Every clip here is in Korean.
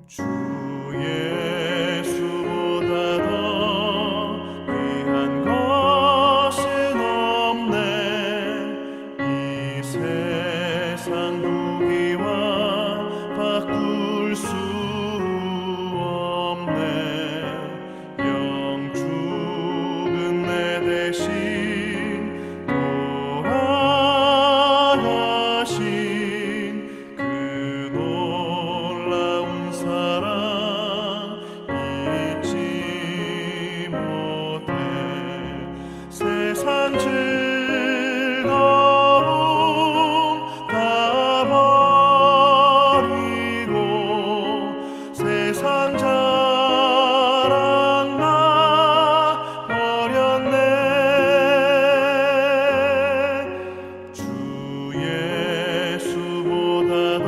주 예수보다 더 귀한 것은 없네. 이 세상 무기와 바꿀 수 없네. 영 죽은 내 대신 돌아가신 그 놀라운 사랑 잊지 못해. 세상 즐거움 다 버리고 세상 자랑 나 버렸네. 주 예수보다 더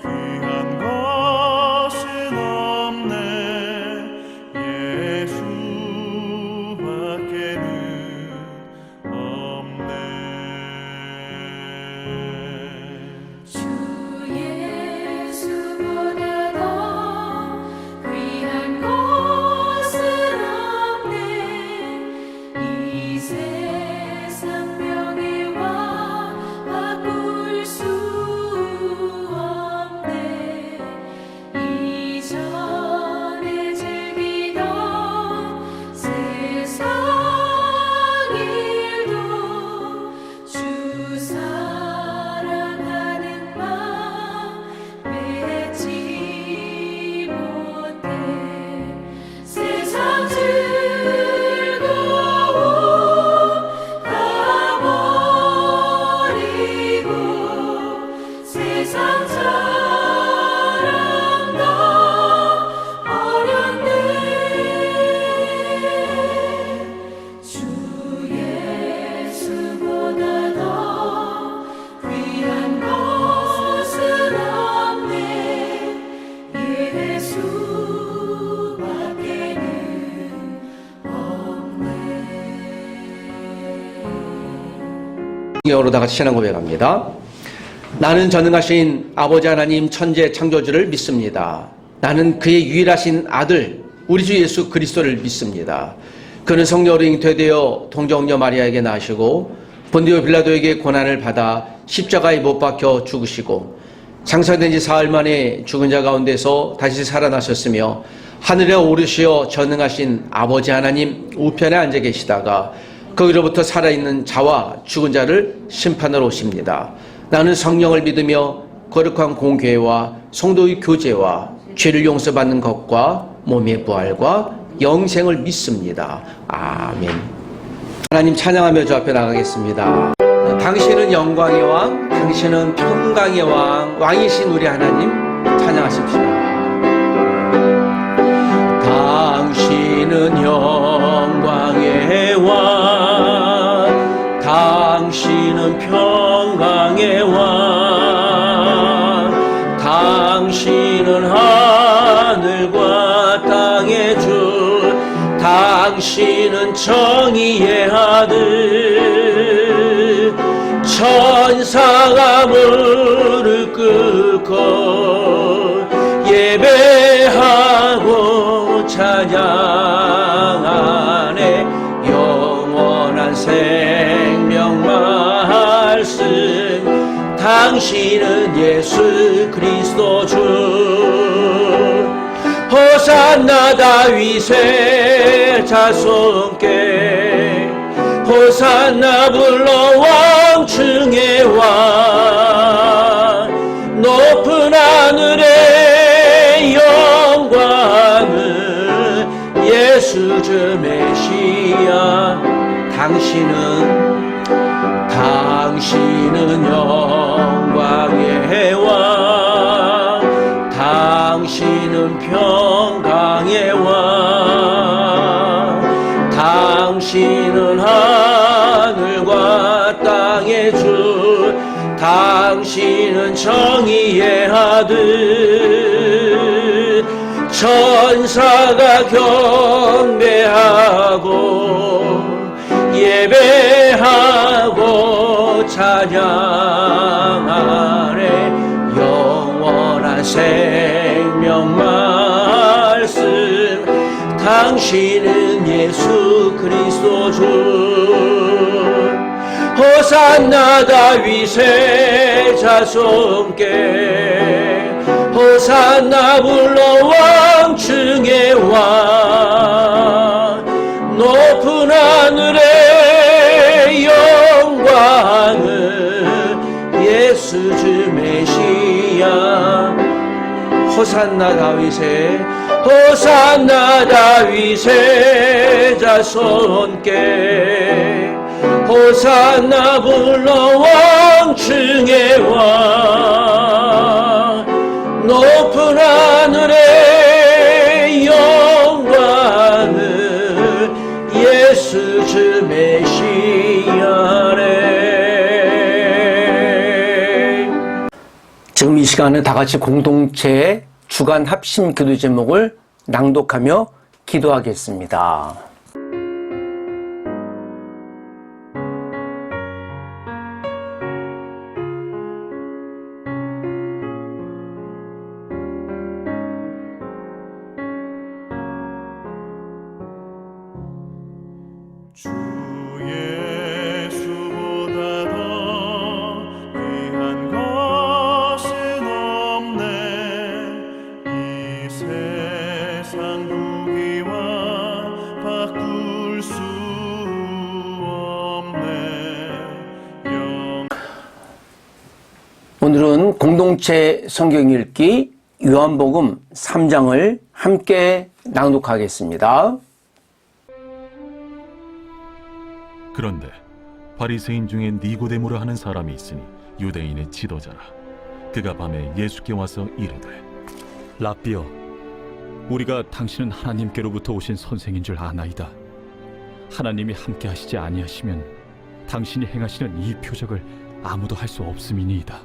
귀한 것은 없네. 예수밖에는 없네. 주 예수보다 더 귀한 것은 없네. 이 세상 명예와 바꿀 수 없네. 이전에 즐기던 세상 일도 주 사랑하는 맘 맺지 못해. 세상 즐거움 다 버리고 세상 자랑 다 버렸네. 주 예수보다 더 귀한 것은 없네. 예수밖에는 없네. 영어로 다 같이 신앙 고백합니다. 나는 전능하신 아버지 하나님 천재 창조주를 믿습니다. 나는 그의 유일하신 아들 우리 주 예수 그리스도를 믿습니다. 그는 성령으로 잉태되어 동정녀 마리아에게 나시고 본디오 빌라도에게 고난을 받아 십자가에 못 박혀 죽으시고 장사된 지 사흘 만에 죽은 자 가운데서 다시 살아나셨으며 하늘에 오르시어 전능하신 아버지 하나님 우편에 앉아 계시다가 거기로부터 살아있는 자와 죽은 자를 심판하러 오십니다. 나는 성령을 믿으며 거룩한 공교회와 성도의 교제와 죄를 용서받는 것과 몸의 부활과 영생을 믿습니다. 아멘. 하나님 찬양하며 주 앞에 나가겠습니다. 당신은 영광의 왕, 당신은 평강의 왕, 왕이신 우리 하나님 찬양하십시오. 당신은 영광의 왕, 당신은 평강의 왕, 당신은 하늘과 땅의 주, 당신은 정의의 아들. 천사가 무릎 꿇고 예배하고 찬양하네. 영원한 생명 말씀, 당신은 예수 그리스도 주. 호산나 다윗의 자손께 호산나 불러 왕중의 왕. 높은 하늘의 영광은 예수 주 메시아. 당신은 영광의 왕, 당신은 평강의 왕, 당신은 하늘과 땅의 주, 당신은 정의의 아들. 천사가 경배하고 예배하고 찬양하네. 영원한 생 당신은 예수 그리스도 주 호산나 다윗의 자손께 호산나 불러 왕중의 왕 높은 하늘의 영광을 예수 주 메시아 호산나 다윗의 자손께 호산나 불러 왕중의 왕 높은 하늘의 영광을 예수 주 메시아네. 지금 이 시간에 다 같이 공동체의 주간 합심 기도 제목을 낭독하며 기도하겠습니다. 주 예수보다 더 귀한 것은 없네 이 세상 무기와 바꿀 수 없네 오늘은 공동체 성경 읽기 요한복음 3장을 함께 낭독하겠습니다. 그런데 바리새인 중에 니고데모라 하는 사람이 있으니 유대인의 지도자라. 그가 밤에 예수께 와서 이르되 랍비여, 우리가 당신은 하나님께로부터 오신 선생인 줄 아나이다. 하나님이 함께 하시지 아니하시면 당신이 행하시는 이 표적을 아무도 할 수 없음이니이다.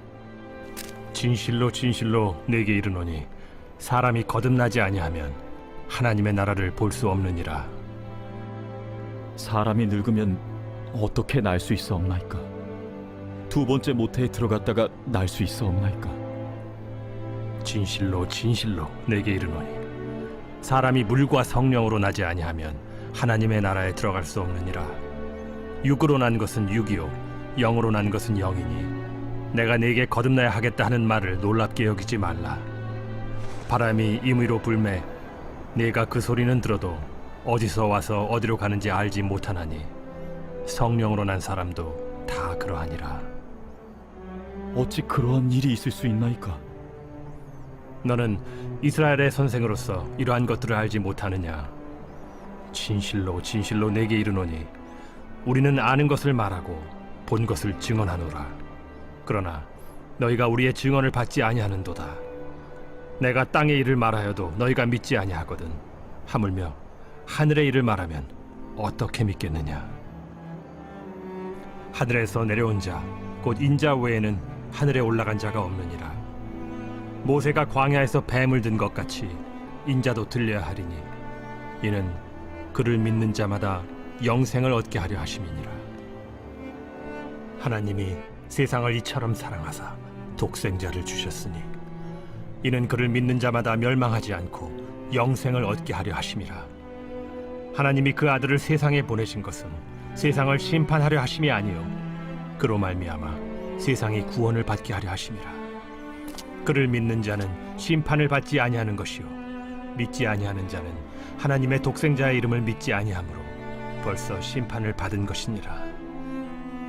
진실로 진실로 내게 이르노니 사람이 거듭나지 아니하면 하나님의 나라를 볼 수 없느니라. 사람이 늙으면 어떻게 날 수 있사옵나이까? 두 번째 모태에 들어갔다가 날 수 있사옵나이까? 진실로 진실로 내게 이르노니 사람이 물과 성령으로 나지 아니하면 하나님의 나라에 들어갈 수 없느니라. 육으로 난 것은 육이요 영으로 난 것은 영이니 내가 네게 거듭나야 하겠다 하는 말을 놀랍게 여기지 말라. 바람이 임의로 불매 네가 그 소리는 들어도 어디서 와서 어디로 가는지 알지 못하나니 성령으로 난 사람도 다 그러하니라. 어찌 그러한 일이 있을 수 있나이까? 너는 이스라엘의 선생으로서 이러한 것들을 알지 못하느냐? 진실로 진실로 내게 이르노니 우리는 아는 것을 말하고 본 것을 증언하노라. 그러나 너희가 우리의 증언을 받지 아니하는도다. 내가 땅의 일을 말하여도 너희가 믿지 아니하거든. 하물며 하늘의 일을 말하면 어떻게 믿겠느냐? 하늘에서 내려온 자 곧 인자 외에는 하늘에 올라간 자가 없느니라. 모세가 광야에서 뱀을 든 것 같이 인자도 들려야 하리니 이는 그를 믿는 자마다 영생을 얻게 하려 하심이니라. 하나님이 세상을 이처럼 사랑하사 독생자를 주셨으니 이는 그를 믿는 자마다 멸망하지 않고 영생을 얻게 하려 하심이라. 하나님이 그 아들을 세상에 보내신 것은 세상을 심판하려 하심이 아니요 그로 말미암아 세상이 구원을 받게 하려 하심이라. 그를 믿는 자는 심판을 받지 아니하는 것이요 믿지 아니하는 자는 하나님의 독생자의 이름을 믿지 아니하므로 벌써 심판을 받은 것이니라.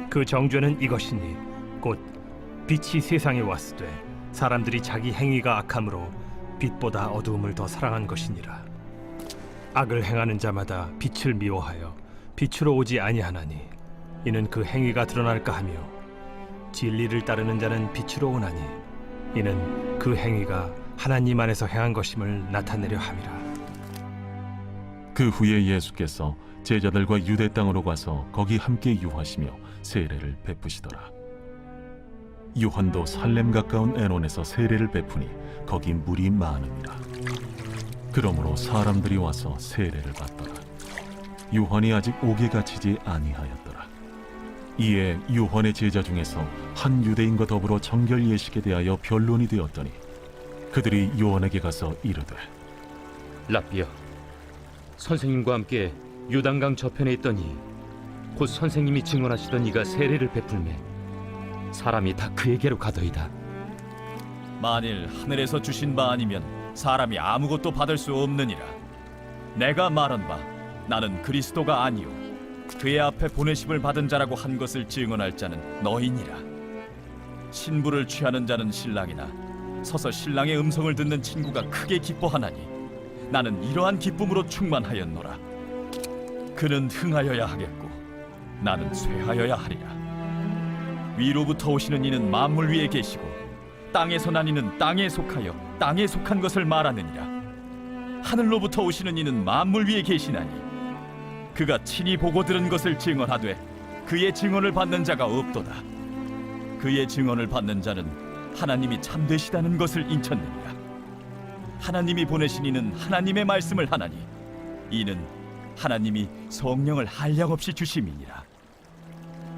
그 정죄는 이것이니 곧 빛이 세상에 왔으되 사람들이 자기 행위가 악함으로 빛보다 어두움을 더 사랑한 것이니라. 악을 행하는 자마다 빛을 미워하여 빛으로 오지 아니하나니 이는 그 행위가 드러날까 하며 진리를 따르는 자는 빛으로 오나니 이는 그 행위가 하나님 안에서 행한 것임을 나타내려 함이라. 그 후에 예수께서 제자들과 유대 땅으로 가서 거기 함께 유하시며 세례를 베푸시더라. 요한도 살렘 가까운 에논에서 세례를 베푸니 거기 물이 많음이라. 그러므로 사람들이 와서 세례를 받더라. 요한이 아직 옥에 갇히지 아니하였더라. 이에 요한의 제자 중에서 한 유대인과 더불어 정결 예식에 대하여 변론이 되었더니 그들이 요한에게 가서 이르되 랍비여, 선생님과 함께 요단강 저편에 있더니 곧 선생님이 증언하시던 이가 세례를 베풀매 사람이 다 그에게로 가더이다. 만일 하늘에서 주신 바 아니면 사람이 아무것도 받을 수 없느니라. 내가 말한 바 나는 그리스도가 아니요 그의 앞에 보내심을 받은 자라고 한 것을 증언할 자는 너희니라. 신부를 취하는 자는 신랑이나 서서 신랑의 음성을 듣는 친구가 크게 기뻐하나니 나는 이러한 기쁨으로 충만하였노라. 그는 흥하여야 하겠고 나는 쇠하여야 하리라. 위로부터 오시는 이는 만물 위에 계시고 땅에서 난 이는 땅에 속하여 땅에 속한 것을 말하느니라. 하늘로부터 오시는 이는 만물 위에 계시나니 그가 친히 보고 들은 것을 증언하되 그의 증언을 받는 자가 없도다. 그의 증언을 받는 자는 하나님이 참되시다는 것을 인쳤느니라. 하나님이 보내신 이는 하나님의 말씀을 하나니 이는 하나님이 성령을 한량없이 주심이니라.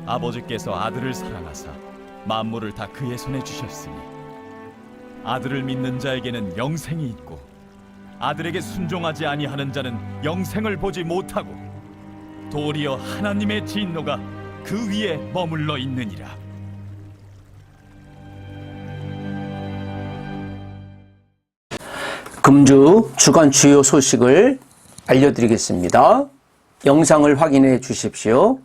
아버지께서 아들을 사랑하사 만물을 다 그의 손에 주셨으니 아들을 믿는 자에게는 영생이 있고 아들에게 순종하지 아니하는 자는 영생을 보지 못하고 도리어 하나님의 진노가 그 위에 머물러 있느니라. 금주 주간 주요 소식을 알려드리겠습니다. 영상을 확인해 주십시오.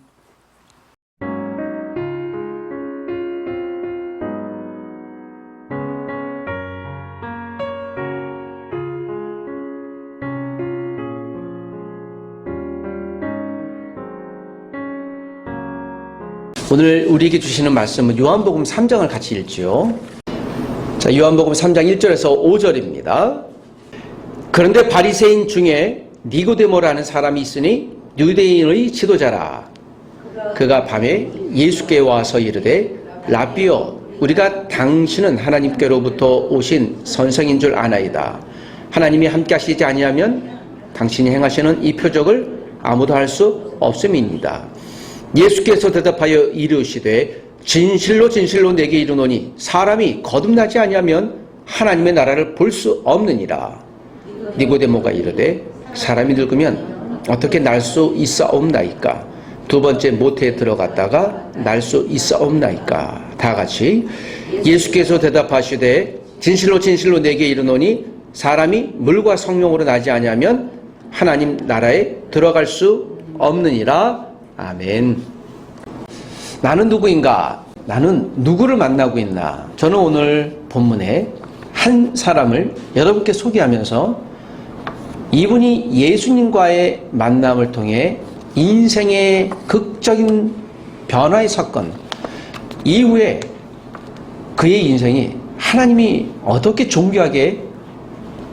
오늘 우리에게 주시는 말씀은 요한복음 3장을 같이 읽지요. 자, 요한복음 3장 1절에서 5절입니다. 그런데 바리새인 중에 니고데모라는 사람이 있으니 유대인의 지도자라. 그가 밤에 예수께 와서 이르되 라비여, 우리가 당신은 하나님께로부터 오신 선생인 줄 아나이다. 하나님이 함께 하시지 아니하면 당신이 행하시는 이 표적을 아무도 할 수 없음이니이다. 예수께서 대답하여 이르시되 진실로 진실로 내게 이르노니 사람이 거듭나지 아니하면 하나님의 나라를 볼 수 없느니라. 니고데모가 이르되 사람이 늙으면 어떻게 날 수 있사옵나이까? 두 번째 모태에 들어갔다가 날 수 있사옵나이까? 다 같이 예수께서 대답하시되 진실로 진실로 내게 이르노니 사람이 물과 성령으로 나지 아니하면 하나님 나라에 들어갈 수 없느니라. 아멘. 나는 누구인가? 나는 누구를 만나고 있나? 저는 오늘 본문에 한 사람을 여러분께 소개하면서 이분이 예수님과의 만남을 통해 인생의 극적인 변화의 사건 이후에 그의 인생이 하나님이 어떻게 존귀하게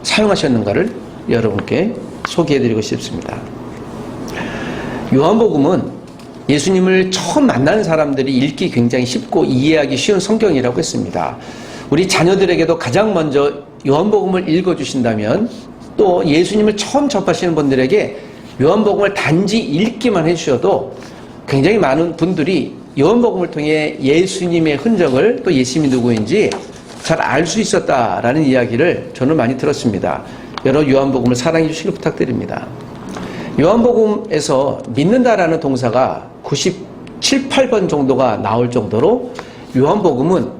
사용하셨는가를 여러분께 소개해드리고 싶습니다. 요한복음은 예수님을 처음 만나는 사람들이 읽기 굉장히 쉽고 이해하기 쉬운 성경이라고 했습니다. 우리 자녀들에게도 가장 먼저 요한복음을 읽어주신다면 또 예수님을 처음 접하시는 분들에게 요한복음을 단지 읽기만 해주셔도 굉장히 많은 분들이 요한복음을 통해 예수님의 흔적을 또 예수님이 누구인지 잘 알 수 있었다라는 이야기를 저는 많이 들었습니다. 여러 요한복음을 사랑해 주시길 부탁드립니다. 요한복음에서 믿는다라는 동사가 97, 8번 정도가 나올 정도로 요한복음은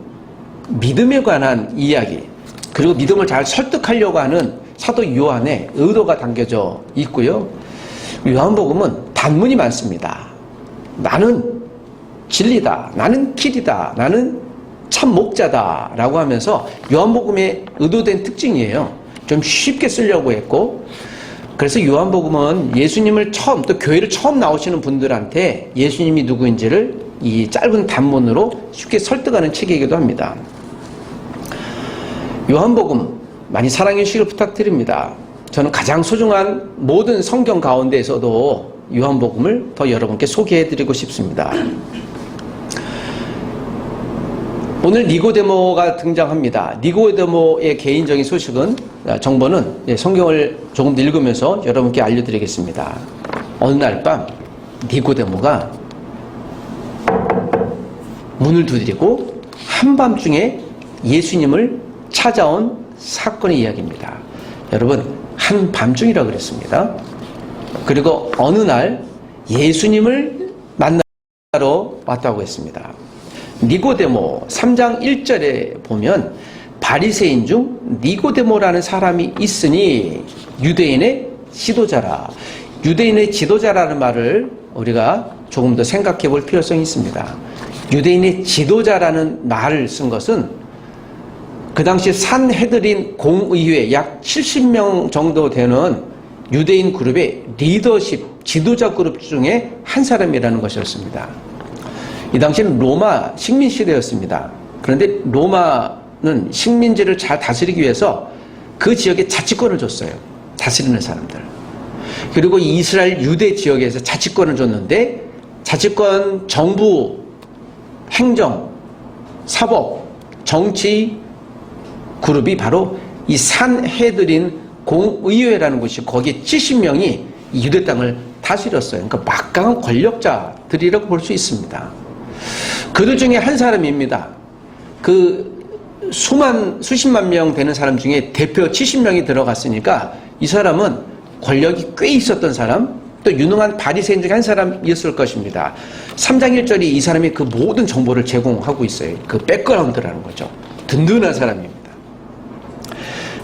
믿음에 관한 이야기 그리고 믿음을 잘 설득하려고 하는 사도 요한의 의도가 담겨져 있고요. 요한복음은 단문이 많습니다. 나는 진리다, 나는 길이다, 나는 참 목자다 라고 하면서 요한복음의 의도된 특징이에요. 좀 쉽게 쓰려고 했고 그래서 요한복음은 예수님을 처음 또 교회를 처음 나오시는 분들한테 예수님이 누구인지를 이 짧은 단문으로 쉽게 설득하는 책이기도 합니다. 요한복음 많이 사랑해 주시길 부탁드립니다. 저는 가장 소중한 모든 성경 가운데에서도 요한복음을 더 여러분께 소개해 드리고 싶습니다. 오늘 니고데모가 등장합니다. 니고데모의 개인적인 소식은 정보는 성경을 조금 더 읽으면서 여러분께 알려드리겠습니다. 어느 날 밤 니고데모가 문을 두드리고 한밤중에 예수님을 찾아온 사건의 이야기입니다. 여러분 한밤중이라고 그랬습니다. 그리고 어느 날 예수님을 만나러 왔다고 했습니다. 니고데모 3장 1절에 보면 바리새인 중 니고데모라는 사람이 있으니 유대인의 지도자라. 유대인의 지도자라는 말을 우리가 조금 더 생각해 볼 필요성이 있습니다. 유대인의 지도자라는 말을 쓴 것은 그 당시 산헤드린 공의회 약 70명 정도 되는 유대인 그룹의 리더십, 지도자 그룹 중에 한 사람이라는 것이었습니다. 이 당시는 로마 식민 시대였습니다. 그런데 로마는 식민지를 잘 다스리기 위해서 그 지역에 자치권을 줬어요. 다스리는 사람들. 그리고 이스라엘 유대 지역에서 자치권을 줬는데 자치권, 정부, 행정, 사법, 정치 그룹이 바로 이 산헤드린 공의회라는 곳이 거기에 70명이 유대 땅을 다스렸어요. 그러니까 막강한 권력자들이라고 볼 수 있습니다. 그들 중에 한 사람입니다. 그 수십만 명 되는 사람 중에 대표 70명이 들어갔으니까 이 사람은 권력이 꽤 있었던 사람, 또 유능한 바리새인 중에 한 사람이었을 것입니다. 3장 1절이 이 사람이 그 모든 정보를 제공하고 있어요. 그 백그라운드라는 거죠. 든든한 사람입니다.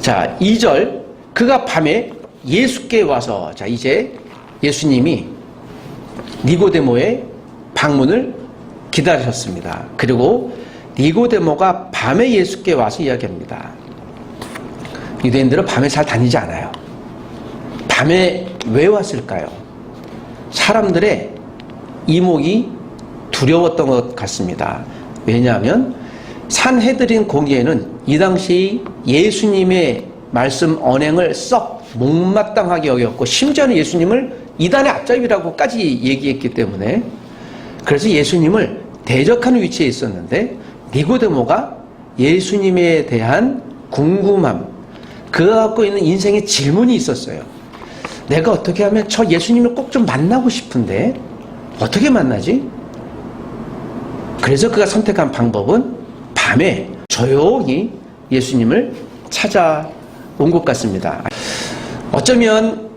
자, 2절, 그가 밤에 예수께 와서, 자, 이제 예수님이 니고데모의 방문을 기다리셨습니다. 그리고 니고데모가 밤에 예수께 와서 이야기합니다. 유대인들은 밤에 잘 다니지 않아요. 밤에 왜 왔을까요? 사람들의 이목이 두려웠던 것 같습니다. 왜냐하면 산헤드린 공의회는 이 당시 예수님의 말씀 언행을 썩 못마땅하게 여겼고 심지어는 예수님을 이단의 앞잡이라고까지 얘기했기 때문에 그래서 예수님을 대적하는 위치에 있었는데 니고데모가 예수님에 대한 궁금함, 그가 갖고 있는 인생의 질문이 있었어요. 내가 어떻게 하면 저 예수님을 꼭 좀 만나고 싶은데 어떻게 만나지? 그래서 그가 선택한 방법은 밤에 조용히 예수님을 찾아온 것 같습니다. 어쩌면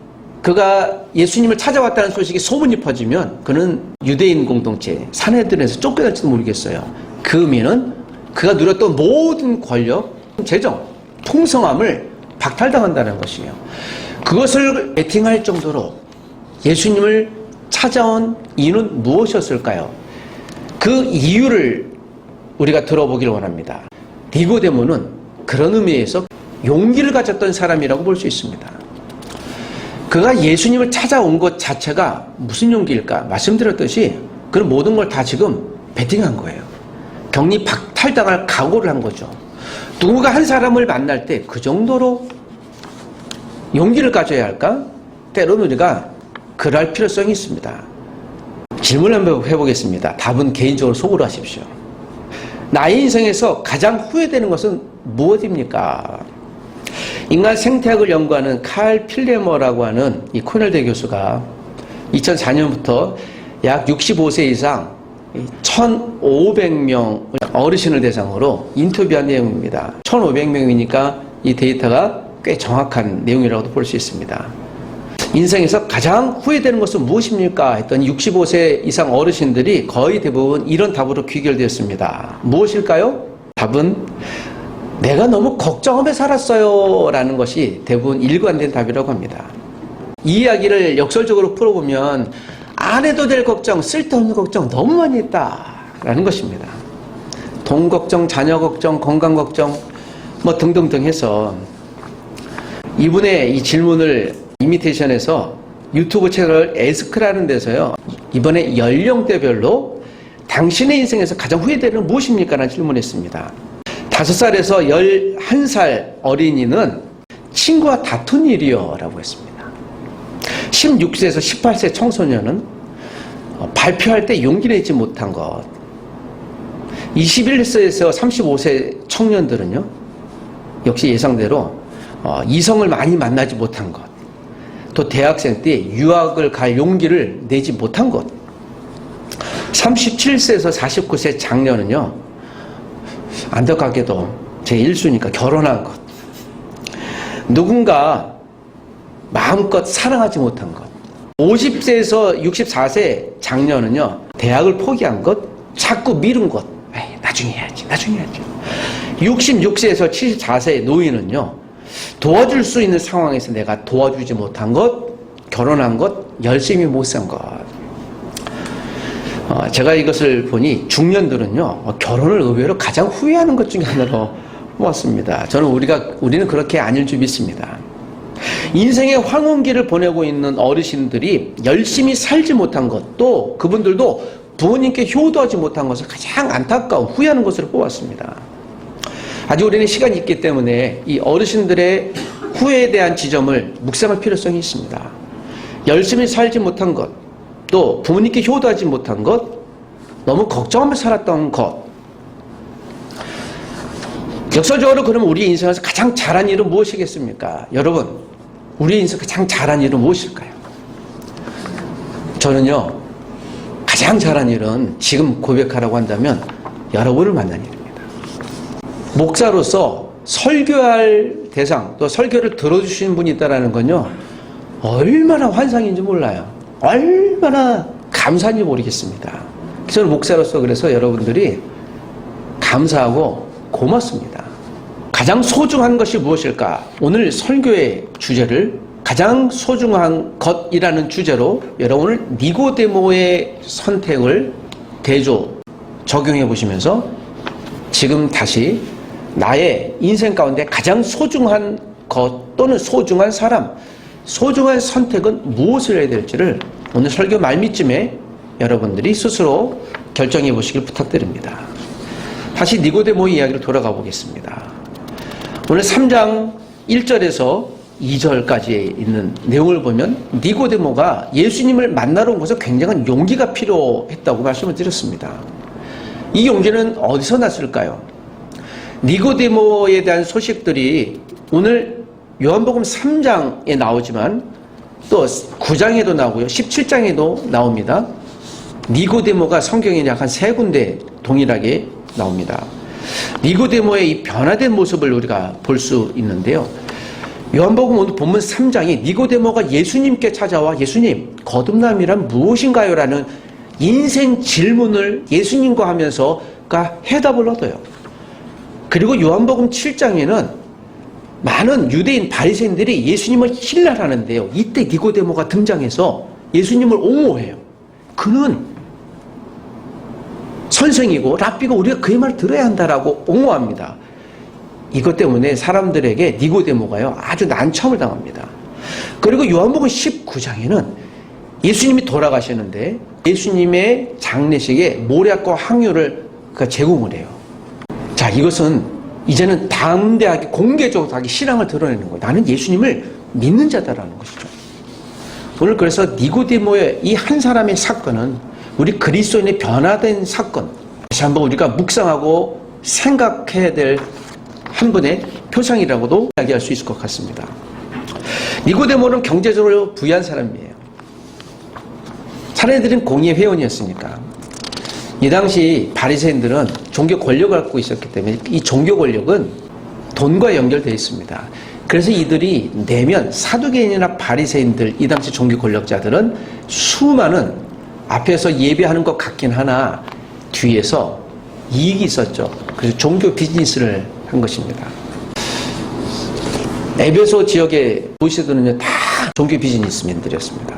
그가 예수님을 찾아왔다는 소식이 소문이 퍼지면 그는 유대인 공동체 산헤드린에서 쫓겨날지도 모르겠어요. 그 의미는 그가 누렸던 모든 권력, 재정, 풍성함을 박탈당한다는 것이에요. 그것을 베팅할 정도로 예수님을 찾아온 이유는 무엇이었을까요? 그 이유를 우리가 들어보길 원합니다. 니고데모는 그런 의미에서 용기를 가졌던 사람이라고 볼 수 있습니다. 그가 예수님을 찾아온 것 자체가 무슨 용기일까? 말씀드렸듯이 그런 모든 걸 다 지금 베팅한 거예요. 격리 박탈당할 각오를 한 거죠. 누군가 한 사람을 만날 때 그 정도로 용기를 가져야 할까? 때로는 우리가 그럴 필요성이 있습니다. 질문을 한번 해보겠습니다. 답은 개인적으로 속으로 하십시오. 나의 인생에서 가장 후회되는 것은 무엇입니까? 인간 생태학을 연구하는 칼 필레머라고 하는 이 코넬대 교수가 2004년부터 약 65세 이상 1,500명 어르신을 대상으로 인터뷰한 내용입니다. 1,500명이니까 이 데이터가 꽤 정확한 내용이라고도 볼 수 있습니다. 인생에서 가장 후회되는 것은 무엇입니까? 했더니 65세 이상 어르신들이 거의 대부분 이런 답으로 귀결되었습니다. 무엇일까요? 답은 내가 너무 걱정하며 살았어요 라는 것이 대부분 일관된 답이라고 합니다. 이 이야기를 역설적으로 풀어보면 안 해도 될 걱정, 쓸데없는 걱정 너무 많이 했다 라는 것입니다. 돈 걱정, 자녀 걱정, 건강 걱정 뭐 등등등 해서 이분의 이 질문을 이미테이션에서 유튜브 채널 에스크라는 데서요, 이번에 연령대별로 당신의 인생에서 가장 후회되는 무엇입니까? 라는 질문했습니다. 5살에서 11살 어린이는 친구와 다툰 일이요 라고 했습니다. 16세에서 18세 청소년은 발표할 때 용기 내지 못한 것. 21세에서 35세 청년들은요, 역시 예상대로 이성을 많이 만나지 못한 것. 또 대학생 때 유학을 갈 용기를 내지 못한 것. 37세에서 49세 장년은요, 안타깝게도 제 1수니까 결혼한 것. 누군가 마음껏 사랑하지 못한 것. 50세에서 64세 장년은요, 대학을 포기한 것, 자꾸 미룬 것, 에이, 나중에 해야지. 66세에서 74세 노인은요, 도와줄 수 있는 상황에서 내가 도와주지 못한 것, 결혼한 것, 열심히 못 산 것. 제가 이것을 보니 중년들은요, 결혼을 의외로 가장 후회하는 것 중에 하나로 보았습니다. 저는 우리는 그렇게 아닐 줄 믿습니다. 인생의 황혼기를 보내고 있는 어르신들이 열심히 살지 못한 것, 또 그분들도 부모님께 효도하지 못한 것을 가장 안타까운 후회하는 것으로 보았습니다. 아직 우리는 시간이 있기 때문에 이 어르신들의 후회에 대한 지점을 묵상할 필요성이 있습니다. 열심히 살지 못한 것, 또 부모님께 효도하지 못한 것, 너무 걱정하며 살았던 것. 역설적으로 그러면 우리 인생에서 가장 잘한 일은 무엇이겠습니까? 여러분, 우리 인생 가장 잘한 일은 무엇일까요? 저는요, 가장 잘한 일은 지금 고백하라고 한다면 여러분을 만난 일입니다. 목사로서 설교할 대상, 또 설교를 들어주시는 분이 있다는 건요, 얼마나 환상인지 몰라요. 얼마나 감사한지 모르겠습니다. 저는 목사로서 그래서 여러분들이 감사하고 고맙습니다. 가장 소중한 것이 무엇일까? 오늘 설교의 주제를 가장 소중한 것이라는 주제로 여러분을 니고데모의 선택을 적용해 보시면서 지금 다시 나의 인생 가운데 가장 소중한 것 또는 소중한 사람, 소중한 선택은 무엇을 해야 될지를 오늘 설교 말미쯤에 여러분들이 스스로 결정해 보시길 부탁드립니다. 다시 니고데모 이야기로 돌아가 보겠습니다. 오늘 3장 1절에서 2절까지 있는 내용을 보면 니고데모가 예수님을 만나러 온 것에 굉장한 용기가 필요했다고 말씀을 드렸습니다. 이 용기는 어디서 났을까요? 니고데모에 대한 소식들이 오늘 요한복음 3장에 나오지만 또 9장에도 나오고요. 17장에도 나옵니다. 니고데모가 성경에 약 한 3군데 동일하게 나옵니다. 니고데모의 이 변화된 모습을 우리가 볼 수 있는데요. 요한복음 오늘 본문 3장이 니고데모가 예수님께 찾아와 예수님, 거듭남이란 무엇인가요? 라는 인생 질문을 예수님과 하면서 해답을 얻어요. 그리고 요한복음 7장에는 많은 유대인 바리새인들이 예수님을 힐날하는데요. 이때 니고데모가 등장해서 예수님을 옹호해요. 그는 선생이고 랍비고 우리가 그의 말을 들어야 한다라고 옹호합니다. 이것 때문에 사람들에게 니고데모가요 아주 난처함을 당합니다. 그리고 요한복음 19장에는 예수님이 돌아가시는데 예수님의 장례식에 모략과 향유를 제공을 해요. 자, 이것은 이제는 담대하게 공개적으로 자기 신앙을 드러내는 거예요. 나는 예수님을 믿는 자다라는 것이죠. 오늘 그래서 니고데모의 이 한 사람의 사건은 우리 그리스도인의 변화된 사건, 다시 한번 우리가 묵상하고 생각해야 될 한 분의 표상이라고도 이야기할 수 있을 것 같습니다. 니고데모는 경제적으로 부유한 사람이에요. 사내들은 공의 회원이었으니까. 이 당시 바리새인들은 종교 권력을 갖고 있었기 때문에 이 종교 권력은 돈과 연결되어 있습니다. 그래서 이들이 내면 사두개인이나 바리새인들, 이 당시 종교 권력자들은 수많은 앞에서 예배하는 것 같긴 하나 뒤에서 이익이 있었죠. 그래서 종교 비즈니스를 한 것입니다. 에베소 지역의 도시들은요 다 종교 비즈니스맨들이었습니다.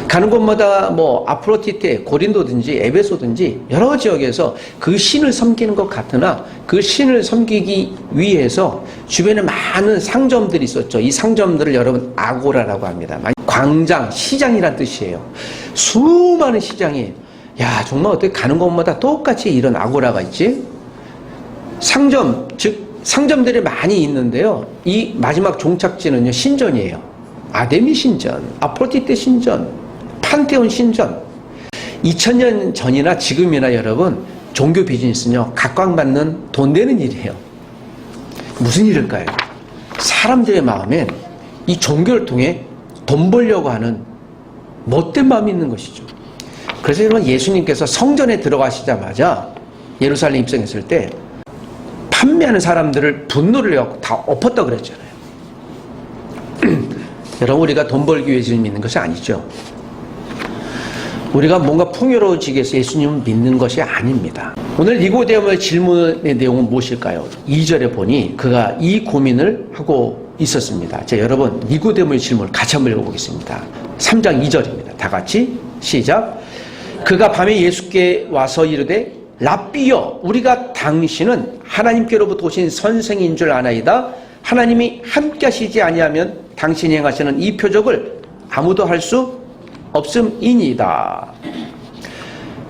가는 곳마다 뭐 아프로디테, 고린도든지 에베소든지 여러 지역에서 그 신을 섬기는 것 같으나 그 신을 섬기기 위해서 주변에 많은 상점들이 있었죠. 이 상점들을 여러분 아고라라고 합니다. 광장, 시장이란 뜻이에요. 수많은 시장이, 야 정말 어떻게 가는 곳마다 똑같이 이런 아고라가 있지? 상점, 즉 상점들이 많이 있는데요. 이 마지막 종착지는요 신전이에요. 아데미 신전, 아프로디테 신전, 판테온 신전. 2000년 전이나 지금이나 여러분 종교 비즈니스는요 각광받는 돈 되는 일이에요. 무슨 일일까요? 사람들의 마음엔 이 종교를 통해 돈 벌려고 하는 못된 마음이 있는 것이죠. 그래서 여러분 예수님께서 성전에 들어가시자마자 예루살렘 입성했을 때 판매하는 사람들을 분노를 해갖고 다 엎었다 그랬잖아요. 여러분, 우리가 돈 벌기 위해 예수님 믿는 것이 아니죠. 우리가 뭔가 풍요로워지기 위해서 예수님을 믿는 것이 아닙니다. 오늘 니고데모의 질문의 내용은 무엇일까요? 2절에 보니 그가 이 고민을 하고 있었습니다. 자, 여러분, 니고데모의 질문을 같이 한번 읽어보겠습니다. 3장 2절입니다. 다 같이 시작. 그가 밤에 예수께 와서 이르되 랍비여, 우리가 당신은 하나님께로부터 오신 선생인 줄 아나이다. 하나님이 함께 하시지 아니하면 당신이 행하시는 이 표적을 아무도 할 수 없음이니이다.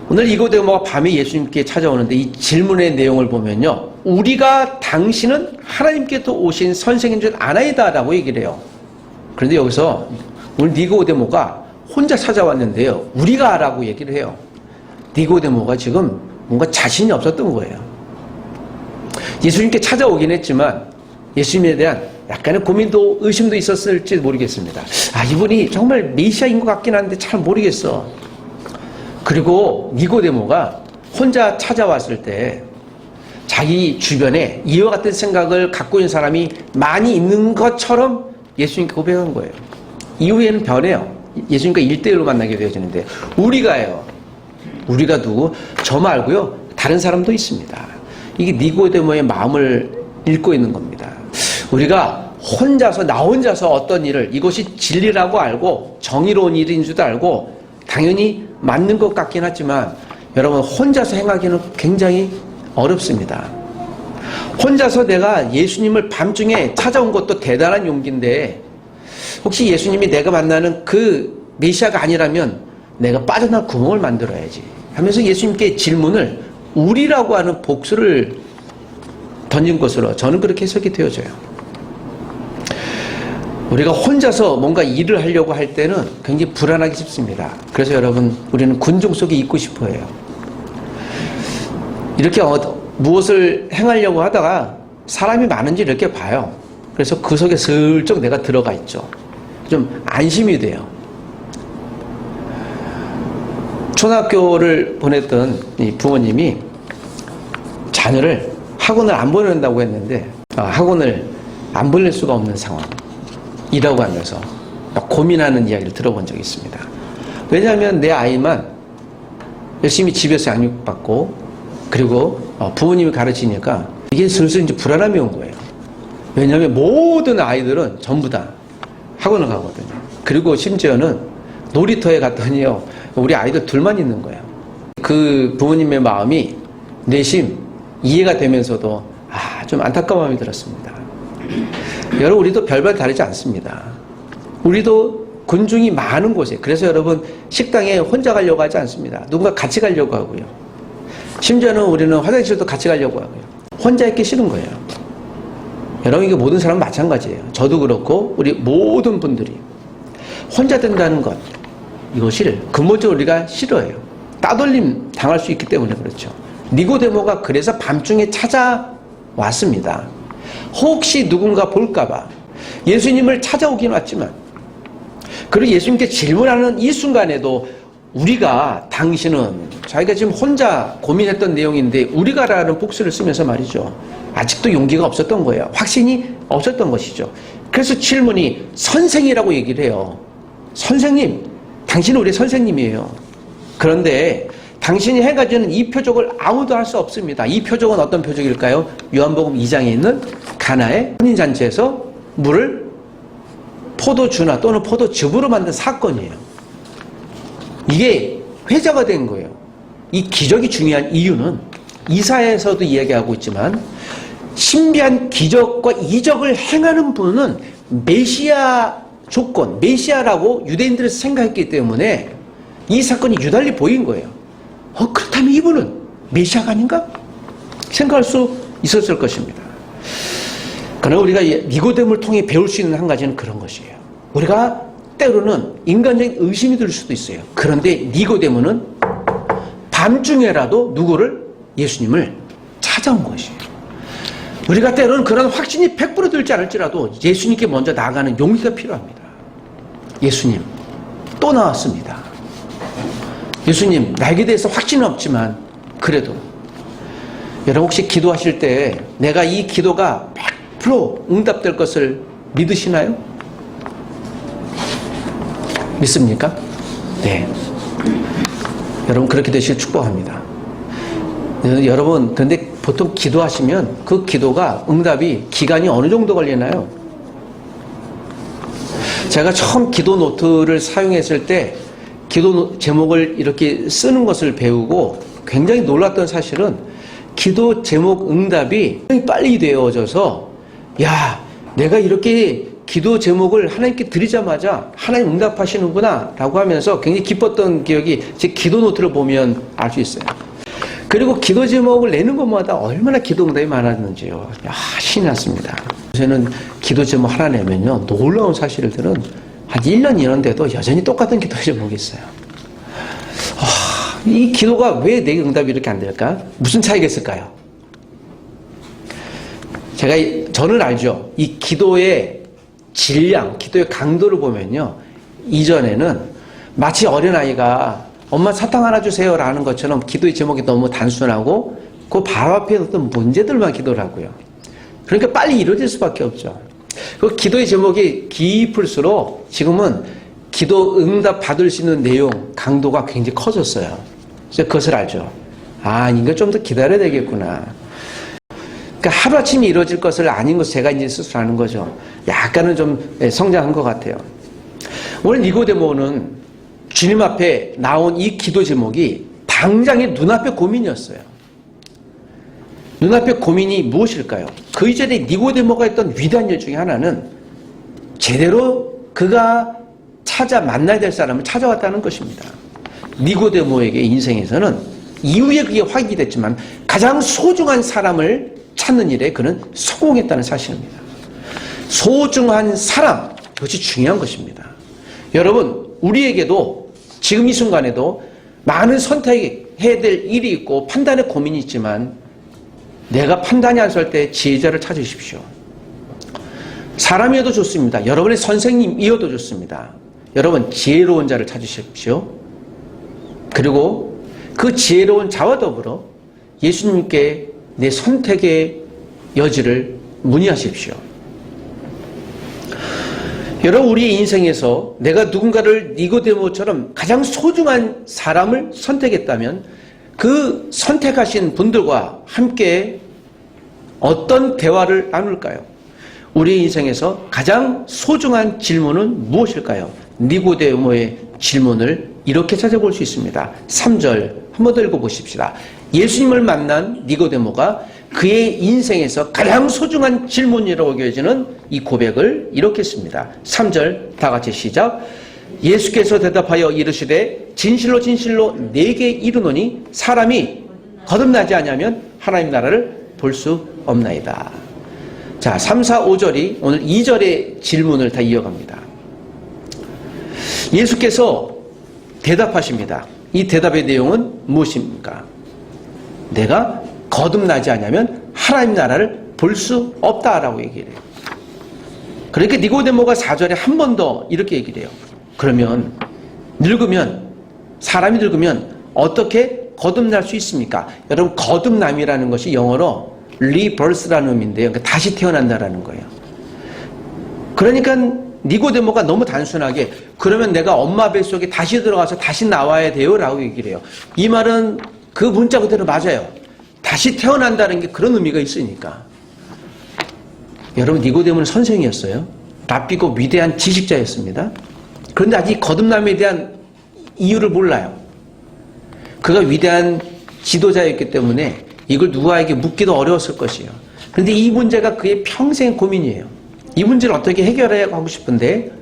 오늘 니고데모가 밤에 예수님께 찾아오는데 이 질문의 내용을 보면요, 우리가 당신은 하나님께서 오신 선생인 줄 아나이다 라고 얘기를 해요. 그런데 여기서 오늘 니고데모가 혼자 찾아왔는데요, 우리가 라고 얘기를 해요. 니고데모가 지금 뭔가 자신이 없었던 거예요. 예수님께 찾아오긴 했지만 예수님에 대한 약간의 고민도 의심도 있었을지 모르겠습니다. 아, 이분이 정말 메시아인 것 같긴 한데 잘 모르겠어. 그리고 니고데모가 혼자 찾아왔을 때 자기 주변에 이와 같은 생각을 갖고 있는 사람이 많이 있는 것처럼 예수님께 고백한 거예요. 이후에는 변해요. 예수님과 1대1로 만나게 되어지는데, 우리가요, 우리가 누구? 저 말고요, 다른 사람도 있습니다. 이게 니고데모의 마음을 읽고 있는 겁니다. 우리가 혼자서, 나 혼자서 어떤 일을, 이것이 진리라고 알고 정의로운 일인 줄도 알고 당연히 맞는 것 같긴 하지만 여러분, 혼자서 행하기는 굉장히 어렵습니다. 혼자서 내가 예수님을 밤중에 찾아온 것도 대단한 용기인데, 혹시 예수님이 내가 만나는 그 메시아가 아니라면 내가 빠져나갈 구멍을 만들어야지 하면서 예수님께 질문을 우리라고 하는 복수를 던진 것으로 저는 그렇게 해석이 되어져요. 우리가 혼자서 뭔가 일을 하려고 할 때는 굉장히 불안하기 쉽습니다. 그래서 여러분, 우리는 군중 속에 있고 싶어 해요. 이렇게 무엇을 행하려고 하다가 사람이 많은지 이렇게 봐요. 그래서 그 속에 슬쩍 내가 들어가 있죠. 좀 안심이 돼요. 초등학교를 보냈던 이 부모님이 자녀를 학원을 안 보낸다고 했는데, 학원을 안 보낼 수가 없는 상황이라고 하면서 막 고민하는 이야기를 들어본 적이 있습니다. 왜냐하면 내 아이만 열심히 집에서 양육받고 그리고 부모님이 가르치니까 이게 슬슬 이제 불안함이 온 거예요. 왜냐하면 모든 아이들은 전부 다 학원을 가거든요. 그리고 심지어는 놀이터에 갔더니요, 우리 아이들 둘만 있는 거예요. 그 부모님의 마음이 내심 이해가 되면서도 좀 안타까운 마음이 들었습니다. 여러분, 우리도 별반 다르지 않습니다. 우리도 군중이 많은 곳에, 그래서 여러분, 식당에 혼자 가려고 하지 않습니다. 누군가 같이 가려고 하고요. 심지어는 우리는 화장실도 같이 가려고 하고요. 혼자 있기 싫은 거예요. 여러분, 이게 모든 사람은 마찬가지예요. 저도 그렇고 우리 모든 분들이 혼자 된다는 것, 이것을 근본적으로 우리가 싫어해요. 따돌림 당할 수 있기 때문에 그렇죠. 니고데모가 그래서 밤중에 찾아왔습니다. 혹시 누군가 볼까봐 예수님을 찾아오긴 왔지만, 그리고 예수님께 질문하는 이 순간에도 우리가, 당신은, 자기가 지금 혼자 고민했던 내용인데 우리가라는 복수를 쓰면서 말이죠, 아직도 용기가 없었던 거예요. 확신이 없었던 것이죠. 그래서 질문이 선생이라고 얘기를 해요. 선생님, 당신은 우리 선생님이에요. 그런데 당신이 해가지는 이 표적을 아무도 할 수 없습니다. 이 표적은 어떤 표적일까요? 요한복음 2장에 있는 가나의 혼인잔치에서 물을 포도주나 또는 포도즙으로 만든 사건이에요. 이게 회자가 된 거예요. 이 기적이 중요한 이유는 이사야에서도 이야기하고 있지만, 신비한 기적과 이적을 행하는 분은 메시아 조건, 메시아라고 유대인들이 생각했기 때문에 이 사건이 유달리 보인 거예요. 그렇다면 이분은 메시아가 아닌가? 생각할 수 있었을 것입니다. 그러나 우리가 니고데모를 통해 배울 수 있는 한 가지는 그런 것이에요. 우리가 때로는 인간적인 의심이 들 수도 있어요. 그런데 니고데모는 밤중에라도 누구를? 예수님을 찾아온 것이에요. 우리가 때로는 그런 확신이 100% 들지 않을지라도 예수님께 먼저 나아가는 용기가 필요합니다. 예수님, 또 나왔습니다. 예수님, 나에게 대해서 확신은 없지만 그래도, 여러분 혹시 기도하실 때 내가 이 기도가 100% 응답될 것을 믿으시나요? 믿습니까? 네. 여러분 그렇게 되시길 축복합니다. 여러분 근데 보통 기도하시면 그 기도가 응답이 기간이 어느 정도 걸리나요? 제가 처음 기도 노트를 사용했을 때 기도 제목을 이렇게 쓰는 것을 배우고 굉장히 놀랐던 사실은 기도 제목 응답이 빨리 되어져서 야, 내가 이렇게 기도 제목을 하나님께 드리자마자 하나님 응답하시는구나 라고 하면서 굉장히 기뻤던 기억이 제 기도 노트를 보면 알 수 있어요. 그리고 기도 제목을 내는 것마다 얼마나 기도 응답이 많았는지요. 야, 신이 났습니다. 요새는 기도 제목 하나 내면요, 놀라운 사실들은 한 1년, 2년 돼도 여전히 똑같은 기도 제목이 있어요. 이 기도가 왜 내 응답이 이렇게 안 될까? 무슨 차이가 있을까요? 저는 알죠. 이 기도의 질량, 기도의 강도를 보면요, 이전에는 마치 어린아이가 엄마 사탕 하나 주세요 라는 것처럼 기도의 제목이 너무 단순하고 그 바로 앞에 어떤 문제들만 기도를 하고요. 그러니까 빨리 이루어질 수밖에 없죠. 그 기도의 제목이 깊을수록 지금은 기도 응답 받을 수 있는 내용, 강도가 굉장히 커졌어요. 그래서 그것을 알죠. 아, 이거 좀 더 기다려야 되겠구나. 그러니까 하루아침에 이루어질 것을 아닌 것을 제가 이제 스스로 아는 거죠. 약간은 좀 성장한 것 같아요. 오늘 니고데모는 주님 앞에 나온 이 기도 제목이 당장의 눈앞의 고민이었어요. 눈앞의 고민이 무엇일까요? 그 이전에 니고데모가 했던 위대한 일 중에 하나는 제대로 그가 만나야 될 사람을 찾아왔다는 것입니다. 니고데모에게 인생에서는 이후에 그게 확인이 됐지만 가장 소중한 사람을 찾는 일에 그는 성공했다는 사실입니다. 소중한 사람, 그것이 중요한 것입니다. 여러분, 우리에게도 지금 이 순간에도 많은 선택해야 될 일이 있고 판단의 고민이 있지만 내가 판단이 안 설 때 지혜자를 찾으십시오. 사람이어도 좋습니다. 여러분의 선생님이어도 좋습니다. 여러분, 지혜로운 자를 찾으십시오. 그리고 그 지혜로운 자와 더불어 예수님께 내 선택의 여지를 문의하십시오. 여러분, 우리 인생에서 내가 누군가를 니고데모처럼 가장 소중한 사람을 선택했다면 그 선택하신 분들과 함께 어떤 대화를 나눌까요? 우리 인생에서 가장 소중한 질문은 무엇일까요? 니고데모의 질문을 이렇게 찾아볼 수 있습니다. 3절 한 번 더 읽어보십시다. 예수님을 만난 니고데모가 그의 인생에서 가장 소중한 질문이라고 여겨지는 이 고백을 이렇게 했습니다. 3절 다 같이 시작. 예수께서 대답하여 이르시되 진실로 진실로 내게 이르노니 사람이 거듭나지 아니하면 하나님 나라를 볼 수 없나이다. 자, 3, 4, 5절이 오늘 2절의 질문을 다 이어갑니다. 예수께서 대답하십니다. 이 대답의 내용은 무엇입니까? 내가 거듭나지 않으면 하나님 나라를 볼 수 없다라고 얘기를 해요. 그러니까 니고데모가 4절에 한 번 더 이렇게 얘기를 해요. 그러면 사람이 늙으면 어떻게 거듭날 수 있습니까? 여러분, 거듭남이라는 것이 영어로 rebirth라는 의미인데요. 그러니까 다시 태어난다라는 거예요. 그러니까 니고데모가 너무 단순하게 그러면 내가 엄마 뱃속에 다시 들어가서 다시 나와야 돼요 라고 얘기를 해요. 이 말은 그 문자 그대로 맞아요. 다시 태어난다는 게 그런 의미가 있으니까. 여러분, 니고데모는 선생이었어요. 랍비고 위대한 지식자였습니다. 그런데 아직 거듭남에 대한 이유를 몰라요. 그가 위대한 지도자였기 때문에 이걸 누구에게 묻기도 어려웠을 것이에요. 그런데 이 문제가 그의 평생 고민이에요. 이 문제를 어떻게 해결해야 하고 싶은데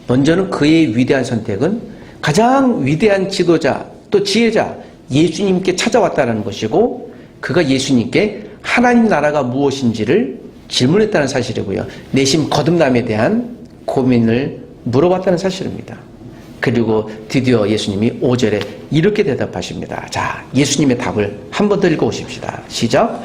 먼저는 그의 위대한 선택은 가장 위대한 지도자 또 지혜자 예수님께 찾아왔다는 것이고 그가 예수님께 하나님 나라가 무엇인지를 질문했다는 사실이고요. 내심 거듭남에 대한 고민을 물어봤다는 사실입니다. 그리고 드디어 예수님이 5절에 이렇게 대답하십니다. 자, 예수님의 답을 한 번 더 읽어보십시다. 시작.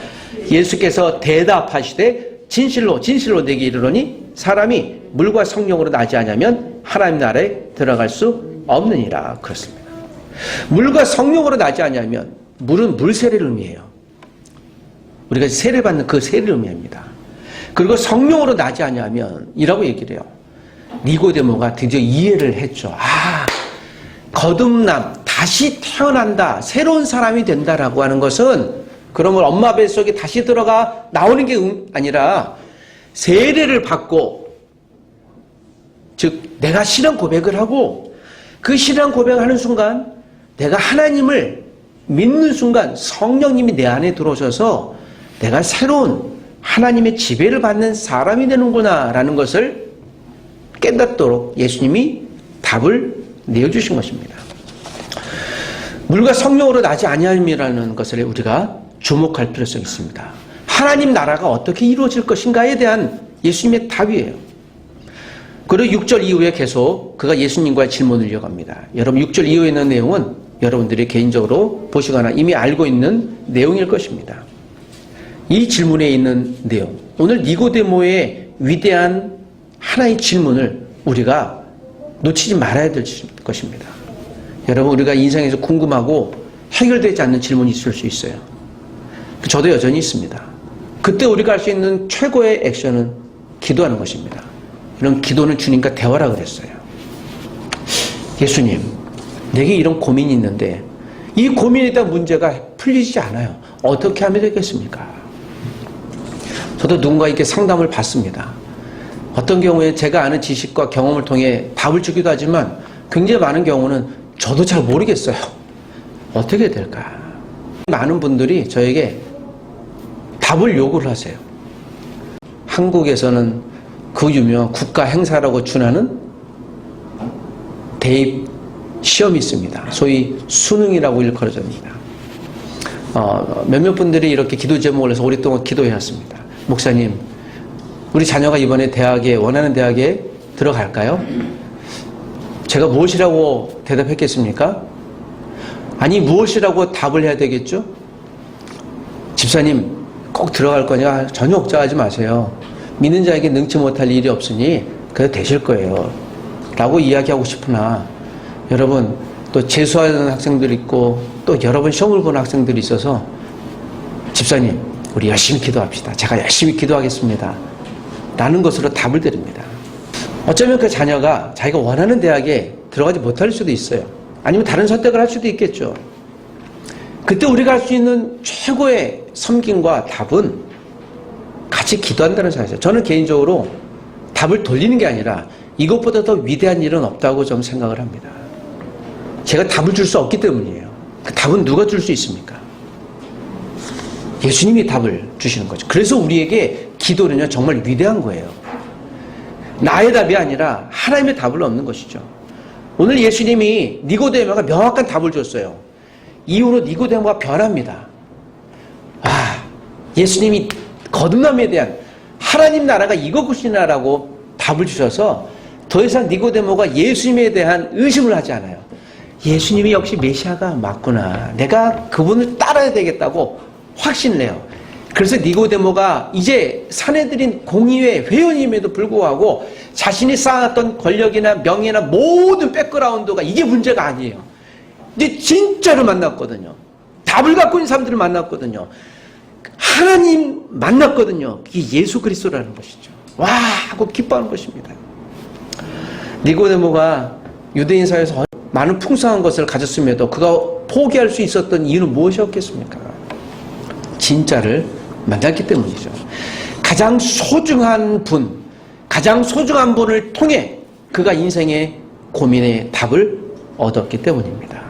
예수께서 대답하시되 진실로 진실로 내게 이르노니 사람이 물과 성령으로 나지 않으면 하나님 나라에 들어갈 수 없느니라. 그렇습니다. 물과 성령으로 나지 않으면 물은 물세례를 의미해요. 우리가 세례받는 그 세례를 의미합니다. 그리고 성령으로 나지 않으면 이라고 얘기를 해요. 니고데모가 드디어 이해를 했죠. 아, 거듭남, 다시 태어난다, 새로운 사람이 된다라고 하는 것은 그러면 엄마 뱃속에 다시 들어가 나오는 게 아니라 세례를 받고, 즉 내가 신앙 고백을 하고 그 신앙 고백을 하는 순간 내가 하나님을 믿는 순간 성령님이 내 안에 들어오셔서 내가 새로운 하나님의 지배를 받는 사람이 되는구나 라는 것을 깨닫도록 예수님이 답을 내어주신 것입니다. 물과 성령으로 나지 아니함이라는 것을 우리가 주목할 필요성이 있습니다. 하나님 나라가 어떻게 이루어질 것인가에 대한 예수님의 답이에요. 그리고 6절 이후에 계속 그가 예수님과의 질문을 이어갑니다. 여러분 6절 이후에 있는 내용은 여러분들이 개인적으로 보시거나 이미 알고 있는 내용일 것입니다. 이 질문에 있는 내용, 오늘 니고데모의 위대한 하나의 질문을 우리가 놓치지 말아야 될 것입니다. 여러분 우리가 인생에서 궁금하고 해결되지 않는 질문이 있을 수 있어요. 저도 여전히 있습니다. 그때 우리가 할 수 있는 최고의 액션은 기도하는 것입니다. 이런 기도는 주님과 대화라 그랬어요. 예수님, 내게 이런 고민이 있는데 이 고민에 대한 문제가 풀리지 않아요. 어떻게 하면 되겠습니까? 저도 누군가에게 상담을 받습니다. 어떤 경우에 제가 아는 지식과 경험을 통해 답을 주기도 하지만 굉장히 많은 경우는 저도 잘 모르겠어요. 어떻게 될까? 많은 분들이 저에게 답을 요구를 하세요. 한국에서는 그 유명한 국가 행사라고 준하는 대입 시험이 있습니다. 소위 수능이라고 일컬어집니다. 몇몇 분들이 이렇게 기도 제목을 해서 오랫동안 기도해왔습니다. 목사님, 우리 자녀가 이번에 원하는 대학에 들어갈까요? 제가 무엇이라고 대답했겠습니까? 아니, 무엇이라고 답을 해야 되겠죠? 집사님, 꼭 들어갈 거냐? 전혀 걱정하지 마세요. 믿는 자에게 능치 못할 일이 없으니 그래도 되실 거예요. 라고 이야기하고 싶으나, 여러분, 또 재수하는 학생들이 있고, 또 여러 번 시험을 보는 학생들이 있어서, 집사님, 우리 열심히 기도합시다. 제가 열심히 기도하겠습니다. 라는 것으로 답을 드립니다. 어쩌면 그 자녀가 자기가 원하는 대학에 들어가지 못할 수도 있어요. 아니면 다른 선택을 할 수도 있겠죠. 그때 우리가 할 수 있는 최고의 섬김과 답은 같이 기도한다는 사실이에요. 저는 개인적으로 답을 돌리는 게 아니라 이것보다 더 위대한 일은 없다고 좀 생각을 합니다. 제가 답을 줄 수 없기 때문이에요. 그 답은 누가 줄 수 있습니까? 예수님이 답을 주시는 거죠. 그래서 우리에게 기도는요, 정말 위대한 거예요. 나의 답이 아니라 하나님의 답을 얻는 것이죠. 오늘 예수님이 니고데모가 명확한 답을 줬어요. 이후로 니고데모가 변합니다. 예수님이 거듭남에 대한 하나님 나라가 이것이나라고 답을 주셔서 더 이상 니고데모가 예수님에 대한 의심을 하지 않아요. 예수님이 역시 메시아가 맞구나. 내가 그분을 따라야 되겠다고 확신을 해요. 그래서 니고데모가 이제 사내들인 공의회 회원임에도 불구하고 자신이 쌓았던 권력이나 명예나 모든 백그라운드가 이게 문제가 아니에요. 이제 진짜를 만났거든요. 답을 갖고 있는 사람들을 만났거든요. 하나님 만났거든요. 그게 예수 그리스도라는 것이죠. 와 하고 기뻐하는 것입니다. 니고데모가 유대인 사회에서 많은 풍성한 것을 가졌음에도 그가 포기할 수 있었던 이유는 무엇이었겠습니까? 진짜를 만났기 때문이죠. 가장 소중한 분을 통해 그가 인생의 고민의 답을 얻었기 때문입니다.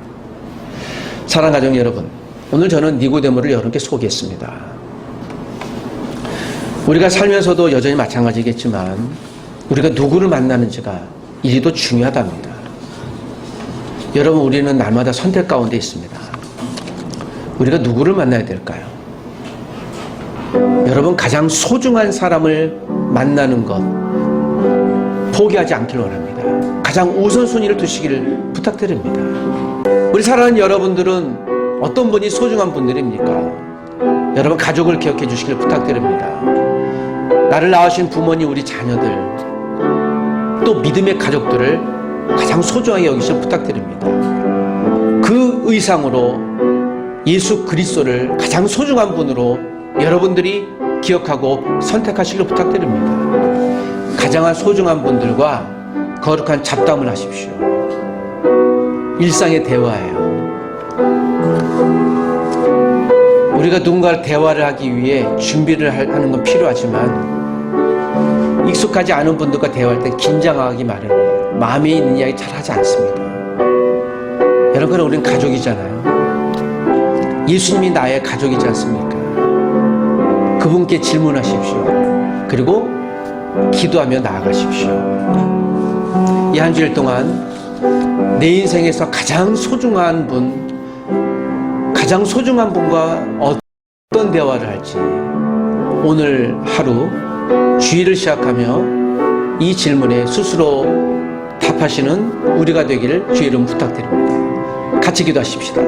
사랑하는 가정 여러분, 오늘 저는 니고데모를 여러분께 소개했습니다. 우리가 살면서도 여전히 마찬가지겠지만 우리가 누구를 만나는지가 이리도 중요하답니다. 여러분, 우리는 날마다 선택 가운데 있습니다. 우리가 누구를 만나야 될까요? 여러분, 가장 소중한 사람을 만나는 것 포기하지 않길 원합니다. 가장 우선순위를 두시기를 부탁드립니다. 우리 사랑하는 여러분들은 어떤 분이 소중한 분들입니까? 여러분, 가족을 기억해 주시길 부탁드립니다. 나를 낳으신 부모님, 우리 자녀들, 또 믿음의 가족들을 가장 소중하게 여기시길 부탁드립니다. 그 의상으로 예수 그리스도를 가장 소중한 분으로 여러분들이 기억하고 선택하시길 부탁드립니다. 가장 소중한 분들과 거룩한 잡담을 하십시오. 일상의 대화예요. 우리가 누군가를 대화를 하기 위해 준비를 하는 건 필요하지만 익숙하지 않은 분들과 대화할 때 긴장하기 마련이에요. 마음에 있는 이야기 잘 하지 않습니다. 여러분, 우리는 가족이잖아요. 예수님이 나의 가족이지 않습니까? 그분께 질문하십시오. 그리고 기도하며 나아가십시오. 이 한 주일 동안 내 인생에서 가장 소중한 분과 어떤 대화를 할지 오늘 하루 주일을 시작하며 이 질문에 스스로 답하시는 우리가 되기를 주의 이름 부탁드립니다. 같이 기도하십시다.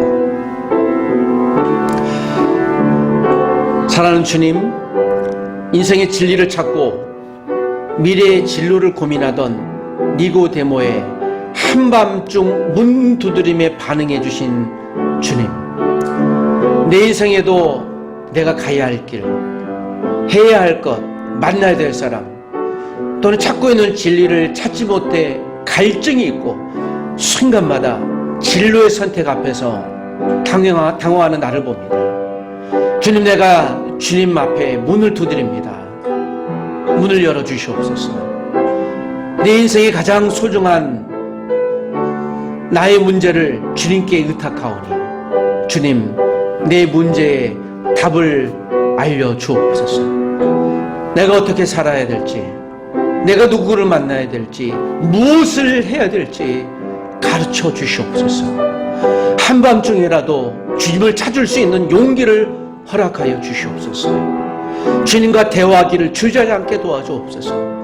사랑하는 주님, 인생의 진리를 찾고 미래의 진로를 고민하던 니고데모의 한밤중 문 두드림에 반응해 주신 주님, 내 인생에도 내가 가야 할 길, 해야 할 것, 만나야 될 사람, 또는 찾고 있는 진리를 찾지 못해 갈증이 있고 순간마다 진로의 선택 앞에서 당황하는 나를 봅니다. 주님, 내가 주님 앞에 문을 두드립니다. 문을 열어주시옵소서. 내 인생의 가장 소중한 나의 문제를 주님께 의탁하오니 주님, 내 문제에 답을 알려주옵소서. 내가 어떻게 살아야 될지, 내가 누구를 만나야 될지, 무엇을 해야 될지 가르쳐 주시옵소서. 한밤중이라도 주님을 찾을 수 있는 용기를 허락하여 주시옵소서. 주님과 대화하기를 주저하지 않게 도와주옵소서.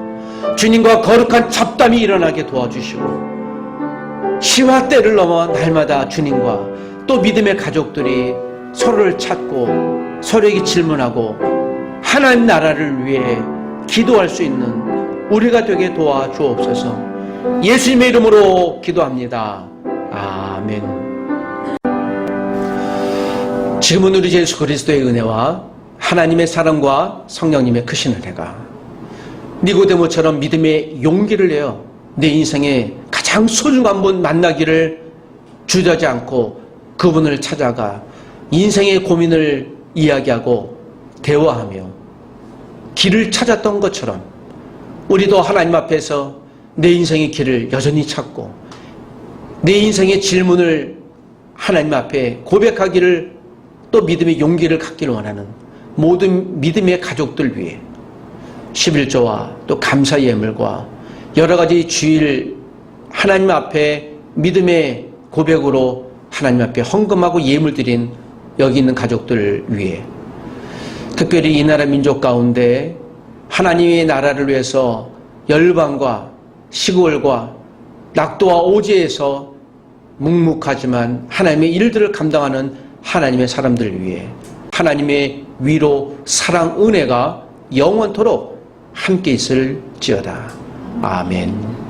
주님과 거룩한 잡담이 일어나게 도와주시고 시와 때를 넘어 날마다 주님과 또 믿음의 가족들이 서로를 찾고 서로에게 질문하고 하나님 나라를 위해 기도할 수 있는 우리가 되게 도와주옵소서. 예수님의 이름으로 기도합니다. 아멘. 지금은 우리 예수 그리스도의 은혜와 하나님의 사랑과 성령님의 크신 은혜가 니고데모처럼 믿음의 용기를 내어 내 인생에 가장 소중한 분 만나기를 주저하지 않고 그분을 찾아가 인생의 고민을 이야기하고 대화하며 길을 찾았던 것처럼 우리도 하나님 앞에서 내 인생의 길을 여전히 찾고 내 인생의 질문을 하나님 앞에 고백하기를 또 믿음의 용기를 갖기를 원하는 모든 믿음의 가족들 위해 11조와 또 감사 예물과 여러 가지 주일 하나님 앞에 믿음의 고백으로 하나님 앞에 헌금하고 예물 드린 여기 있는 가족들을 위해 특별히 이 나라 민족 가운데 하나님의 나라를 위해서 열방과 시골과 낙도와 오지에서 묵묵하지만 하나님의 일들을 감당하는 하나님의 사람들을 위해 하나님의 위로, 사랑, 은혜가 영원토록 함께 있을지어다. 아멘.